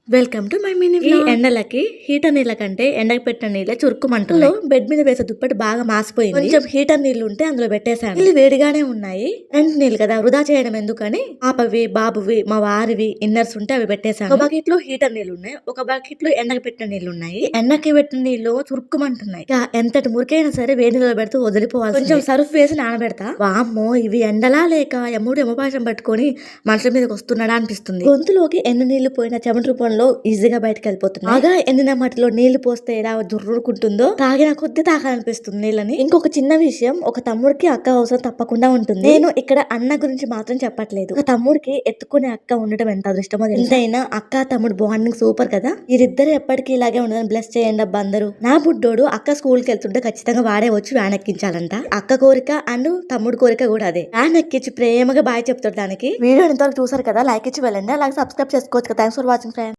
Welcome to my mini ఈ ఎండలకి heater నీళ్ళ కంటే ఎండకి పెట్టిన నీళ్ళే చురుక్కుమంటుంది. బెడ్ మీద వేసే దుప్పటి బాగా మాసిపోయింది. కొంచెం హీటర్ నీళ్లు ఉంటే అందులో పెట్టేశాను. నీళ్ళు వేడిగానే ఉన్నాయి. ఎండ నీళ్ళు కదా వృధా చేయడం ఎందుకని పాపవి బాబువి మా వారివి ఇన్నర్స్ ఉంటే అవి పెట్టేశాను. ఒక బకెట్ లో హీటర్ నీళ్లు ఉన్నాయి, ఒక బకెట్ లో ఎండకి పెట్టిన నీళ్లు ఉన్నాయి. ఎండకి పెట్టిన నీళ్లు చురుక్కుమంటున్నాయి. ఎంతటి మురికైనా సరే వేడి నీళ్ళు పెడితే వదిలిపోవాలి. కొంచెం సర్ఫ్ వేసి నానబెడతా. వామ్మో ఇవి ఎండలా లేక ఎముపాశం పట్టుకొని మనుషుల మీదకి వస్తున్నాడా అనిపిస్తుంది. గొంతులోకి ఎన్ని నీళ్లు పోయిన చెమట రూపంలో ఈజీగా బయటకు వెళ్ళిపోతుంది. బాగా ఎండిన మట్టిలో నీళ్లు పోస్తే ఎలా దుర్రుకుంటుందో తాగిన కొద్ది తాగాలనిపిస్తుంది నీళ్ళని. ఇంకొక చిన్న విషయం, ఒక తమ్ముడికి అక్క అవసరం తప్పకుండా ఉంటుంది. నేను ఇక్కడ అన్న గురించి మాత్రం చెప్పట్లేదు. ఒక తమ్ముడికి ఎత్తుకునే అక్క ఉండటం ఎంత అదృష్టమో. ఎంతైనా అక్క తమ్ముడు బాండింగ్ సూపర్ కదా. వీరిద్దరు ఎప్పటికీ ఇలాగే ఉండదని బ్లెస్ చేయండి అబ్బా అందరూ. నా బుడ్డోడు అక్క స్కూల్ కి వెళ్తుంటే ఖచ్చితంగా వాడే వచ్చి వ్యాన్ ఎక్కించాలంట. అక్క కోరిక అండ్ తమ్ముడు కోరిక కూడా అదే. వ్యాన్ ఎక్కించి ప్రేమగా బాయ్ చెప్తాడు దానికి. వీడియో ఇంతవరకు చూసారు కదా, లైక్ ఇచ్చి వెళ్ళండి. అలాగే సబ్స్క్రైబ్ చేసుకోవచ్చు కదా. Thanks for watching friends.